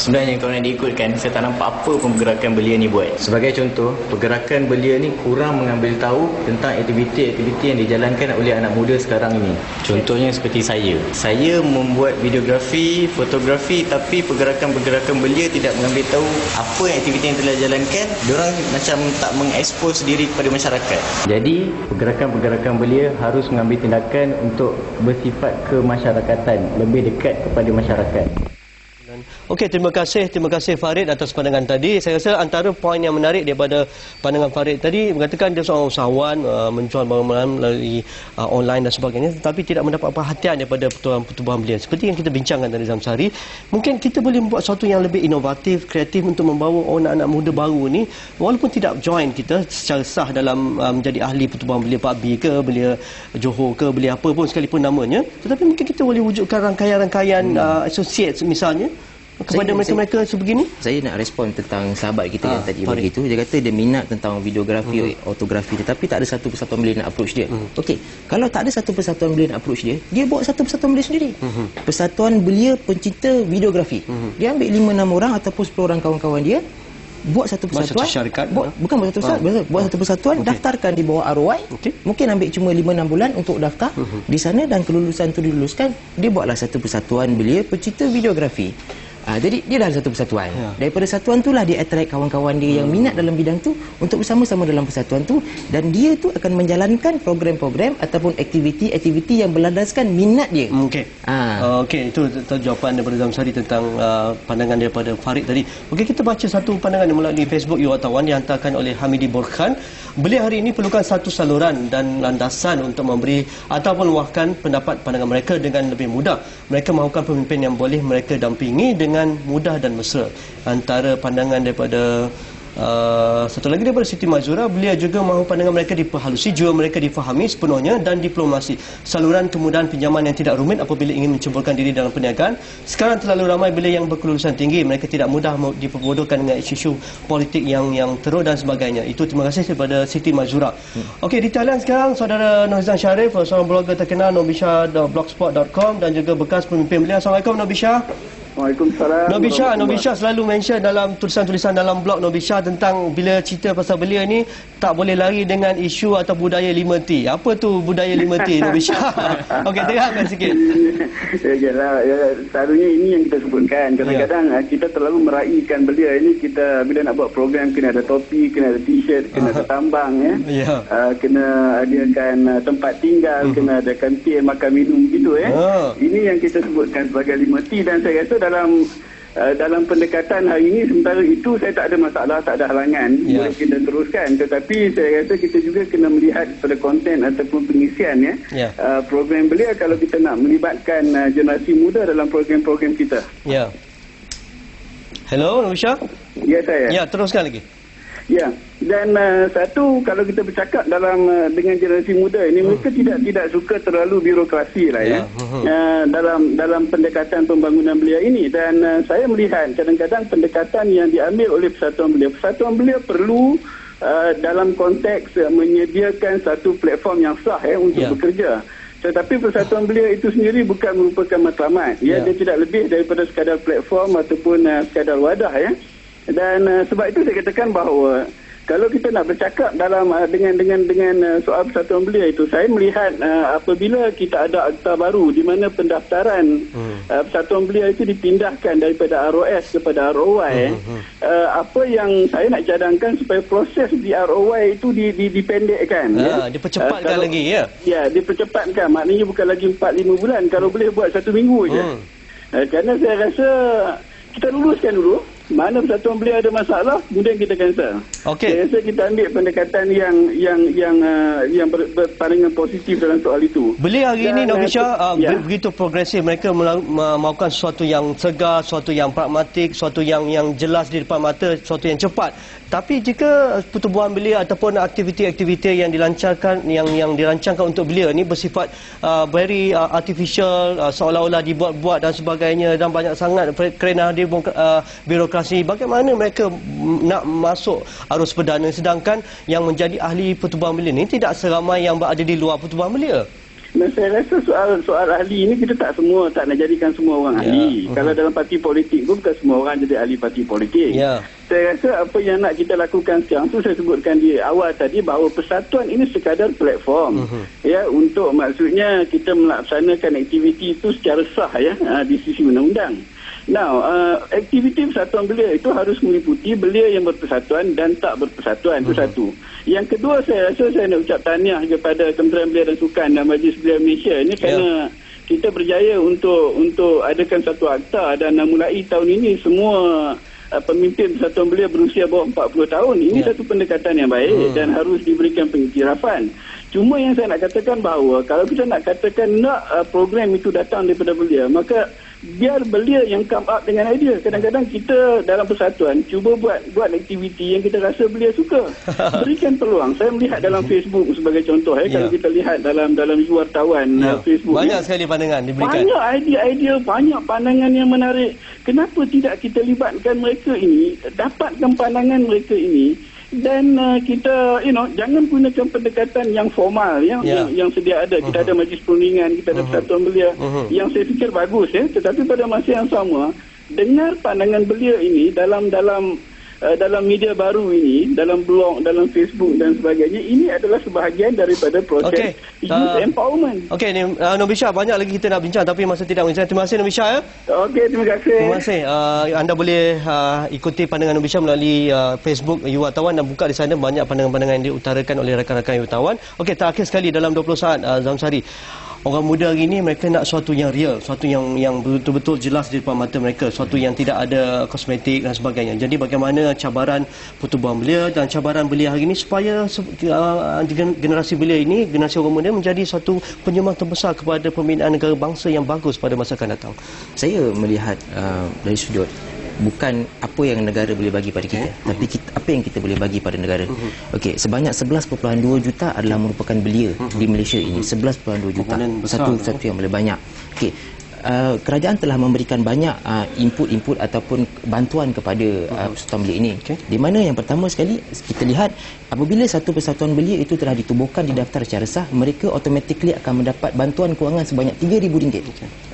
Sebenarnya kalau nak diikutkan, saya tak nampak apa pun pergerakan belia ni buat. Sebagai contoh, pergerakan belia ni kurang mengambil tahu tentang aktiviti-aktiviti yang dijalankan oleh anak muda sekarang ini. Contohnya seperti saya membuat videografi, fotografi, tapi pergerakan-pergerakan belia tidak mengambil tahu apa yang aktiviti yang telah dijalankan. Diorang macam tak mengekspos diri kepada masyarakat. Jadi, pergerakan-pergerakan belia harus mengambil tindakan untuk bersifat kemasyarakatan, lebih dekat kepada masyarakat. Okey, terima kasih Farid atas pandangan tadi. Saya rasa antara poin yang menarik daripada pandangan Farid tadi, mengatakan dia seorang usahawan menjual barang-barang melalui online dan sebagainya, tetapi tidak mendapat perhatian daripada pertubuhan belia. Seperti yang kita bincangkan tadi Zamsari, mungkin kita boleh membuat sesuatu yang lebih inovatif, kreatif untuk membawa anak-anak muda baru ni, walaupun tidak join kita secara sah dalam menjadi ahli pertubuhan belia PUBG ke, belia Johor ke, belia apa pun sekalipun namanya, tetapi mungkin kita boleh wujudkan rangkaian-rangkaian associate misalnya kepada mereka-mereka sebegini. Saya nak respon tentang sahabat kita yang tadi begitu. Dia kata dia minat tentang videografi, fotografi, tetapi tak ada satu persatuan belia nak approach dia. Okey, kalau tak ada satu persatuan belia nak approach dia, dia buat satu persatuan belia sendiri. Persatuan Belia Pencinta Videografi. Dia ambil 5-6 orang ataupun 10 orang kawan-kawan dia, buat satu persatuan, bukan buat satu persatuan, buat satu persatuan, daftarkan di bawah ROI. Mungkin ambil cuma 5-6 bulan untuk daftar di sana, dan kelulusan tu diluluskan, dia buatlah satu persatuan Belia Pencinta Videografi. Jadi dia dah ada satu persatuan. Daripada satuan itulah dia attract kawan-kawan dia yang minat dalam bidang tu untuk bersama-sama dalam persatuan tu, dan dia tu akan menjalankan program-program ataupun aktiviti-aktiviti yang berlandaskan minat dia. Okey, itu jawapan daripada Zamsari tentang pandangan daripada Farid tadi. Okey, kita baca satu pandangan yang melalui Facebook wartawan dihantarkan oleh Hamidi Borkhan. Belia hari ini perlukan satu saluran dan landasan untuk memberi ataupun meluahkan pendapat pandangan mereka dengan lebih mudah. Mereka mahukan pemimpin yang boleh mereka dampingi dengan mudah dan mesra. Antara pandangan daripada satu lagi daripada Siti Mazura, belia juga mahu pandangan mereka diperhalusi, jiwa mereka difahami sepenuhnya, dan diplomasi. Saluran kemudahan pinjaman yang tidak rumit apabila ingin menceburkan diri dalam perniagaan. Sekarang terlalu ramai belia yang berkelulusan tinggi, mereka tidak mudah diperbodohkan dengan isu-isu politik yang teruk dan sebagainya. Itu terima kasih daripada Siti Mazura. Okey, di talian sekarang saudara Nozizan Sharif, seorang blogger terkenal, nobisha.blogspot.com, dan juga bekas pemimpin belia. Assalamualaikum Nobisha. Waalaikumsalam. Nobisha selalu mention dalam tulisan-tulisan dalam blog Nobisha tentang bila cerita pasal belia ni tak boleh lari dengan isu atau budaya 5T. Apa tu budaya 5T Nobisha? Okey, terangkan sikit. Selalunya ini yang kita sebutkan. Kadang-kadang kita terlalu meraihkan belia ini. Kita bila nak buat program kena ada topi, kena ada t-shirt, kena ada tambang, kena adakan tempat tinggal, kena adakan tir, makan minum gitu. Ini yang kita sebutkan sebagai 5T, dan saya rasa dalam pendekatan hari ini, sementara itu saya tak ada masalah, tak ada halangan, boleh kita teruskan. Tetapi saya rasa kita juga kena melihat pada konten ataupun pengisian program belia kalau kita nak melibatkan generasi muda dalam program-program kita. Hello Nobisha. Ya, saya. Ya, teruskan lagi. Ya, dan satu, kalau kita bercakap dengan generasi muda ini, mereka tidak suka terlalu birokrasi lah dalam pendekatan pembangunan belia ini. Dan saya melihat kadang-kadang pendekatan yang diambil oleh Persatuan Belia perlu dalam konteks menyediakan satu platform yang sah untuk bekerja. Tetapi Persatuan Belia itu sendiri bukan merupakan matlamat. Dia tidak lebih daripada sekadar platform ataupun sekadar wadah Dan sebab itu saya katakan bahawa kalau kita nak bercakap dengan soal Persatuan Belia itu, saya melihat apabila kita ada akta baru di mana pendaftaran Persatuan Belia itu dipindahkan daripada ROS kepada ROI, apa yang saya nak cadangkan supaya proses di ROI itu dipendekkan. Dipercepatkan lagi dipercepatkan. Maknanya bukan lagi 4-5 bulan, kalau boleh buat 1 minggu je. Kerana saya rasa kita luluskan dulu mana Persatuan Belia ada masalah, kemudian kita cancel. Saya rasa kita ambil pendekatan yang berpandangan positif dalam soal itu. Belia hari ini Nobisha begitu progresif. Mereka melakukan sesuatu yang segar, sesuatu yang pragmatik, sesuatu yang jelas di depan mata, sesuatu yang cepat. Tapi jika pertubuhan belia ataupun aktiviti-aktiviti yang dilancarkan, yang dirancangkan untuk belia ini bersifat very artificial, seolah-olah dibuat-buat dan sebagainya, dan banyak sangat kerana hadir birokrasi, bagaimana mereka nak masuk arus perdana, sedangkan yang menjadi ahli pertubuhan belia ini tidak seramai yang berada di luar pertubuhan belia? Dan saya rasa soal ahli ini kita tak nak jadikan semua orang ahli. Kalau dalam parti politik pun bukan semua orang jadi ahli parti politik. Saya rasa apa yang nak kita lakukan sekarang tu, saya sebutkan di awal tadi bahawa persatuan ini sekadar platform ya, untuk maksudnya kita melaksanakan aktiviti itu secara sah ya, di sisi undang-undang. Now, aktiviti persatuan belia itu harus meliputi belia yang berpersatuan dan tak berpersatuan. Itu satu. Yang kedua, saya rasa saya nak ucap tahniah kepada Kementerian Belia dan Sukan dan Majlis Belia Malaysia ini kerana kita berjaya untuk adakan satu akta, dan mulai tahun ini semua pemimpin persatuan belia berusia bawah 40 tahun. Ini satu pendekatan yang baik dan harus diberikan pengiktirafan. Cuma yang saya nak katakan bahawa kalau kita nak katakan program itu datang daripada belia, maka biar belia yang come up dengan idea. Kadang-kadang kita dalam persatuan cuba buat aktiviti yang kita rasa belia suka. Berikan peluang. Saya melihat dalam Facebook sebagai contoh kalau kita lihat dalam wartawan Facebook, banyak sekali pandangan diberikan. Banyak idea, banyak pandangan yang menarik. Kenapa tidak kita libatkan mereka ini, dapatkan pandangan mereka ini, dan kita jangan gunakan pendekatan yang formal yang sedia ada. Kita ada majlis perundingan, kita ada persatuan belia yang saya fikir bagus ya, tetapi pada masa yang sama dengar pandangan belia ini dalam media baru ini, dalam blog, dalam Facebook dan sebagainya. Ini adalah sebahagian daripada proses youth empowerment. Okey, Nobby Shah, banyak lagi kita nak bincang tapi masa tidak bincang. Terima kasih Nobby Shah ya. Okey, terima kasih. Terima kasih. Anda boleh ikuti pandangan Nobby Shah melalui Facebook Wartawan, dan buka di sana banyak pandangan-pandangan yang diutarakan oleh rakan-rakan wartawan. Okey, terakhir sekali dalam 20 saat Zamsari. Orang muda hari ini mereka nak sesuatu yang real, sesuatu yang betul-betul jelas di depan mata mereka, sesuatu yang tidak ada kosmetik dan sebagainya. Jadi bagaimana cabaran pertubuhan belia dan cabaran belia hari ini supaya generasi belia ini, generasi orang muda menjadi satu penyumbang terbesar kepada pembinaan negara bangsa yang bagus pada masa akan datang. Saya melihat dari sudut bukan apa yang negara boleh bagi pada kita, tapi apa yang kita boleh bagi pada negara. Okey, sebanyak 11.2 juta adalah merupakan belia di Malaysia ini. 11.2 juta. Satu yang boleh banyak. Okey. Kerajaan telah memberikan banyak input ataupun bantuan kepada persatuan belia ini. Di mana yang pertama sekali kita lihat, apabila satu persatuan belia itu telah ditubuhkan di daftar secara sah, mereka automatically akan mendapat bantuan kewangan sebanyak RM3,000.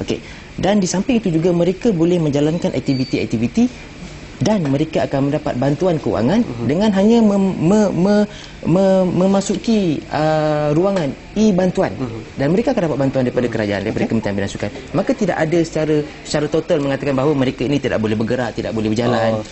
Okey. Dan di samping itu juga mereka boleh menjalankan aktiviti-aktiviti dan mereka akan mendapat bantuan kewangan dengan hanya memasuki ruangan e-bantuan, dan mereka akan dapat bantuan daripada kerajaan, daripada Kementerian Belia dan Sukan. Maka tidak ada secara total mengatakan bahawa mereka ini tidak boleh bergerak, tidak boleh berjalan.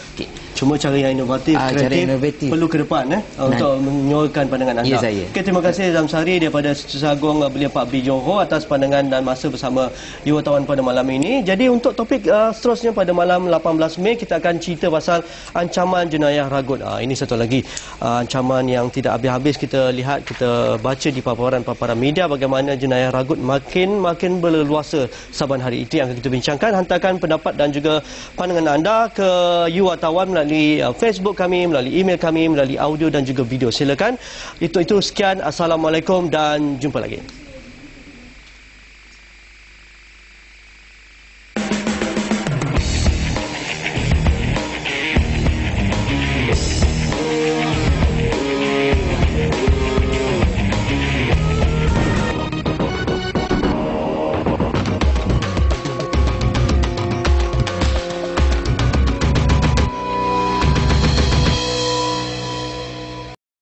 Cuma cara yang inovatif, kreatif perlu ke depan untuk menyuarakan pandangan anda. Okey, terima kasih Zamsari daripada Setiausaha Agung Belia Pak B. Johor atas pandangan dan masa bersama wartawan pada malam ini. Jadi untuk topik seterusnya pada malam 18 Mei kita akan cerita pasal ancaman jenayah ragut. Ini satu lagi ancaman yang tidak habis-habis kita lihat, kita baca di paparan media bagaimana jenayah ragut makin berleluasa saban hari. Itu yang akan kita bincangkan. Hantarkan pendapat dan juga pandangan anda ke You Wartawan melalui Facebook kami, melalui email kami, melalui audio dan juga video. Silakan. Itu sekian. Assalamualaikum dan jumpa lagi.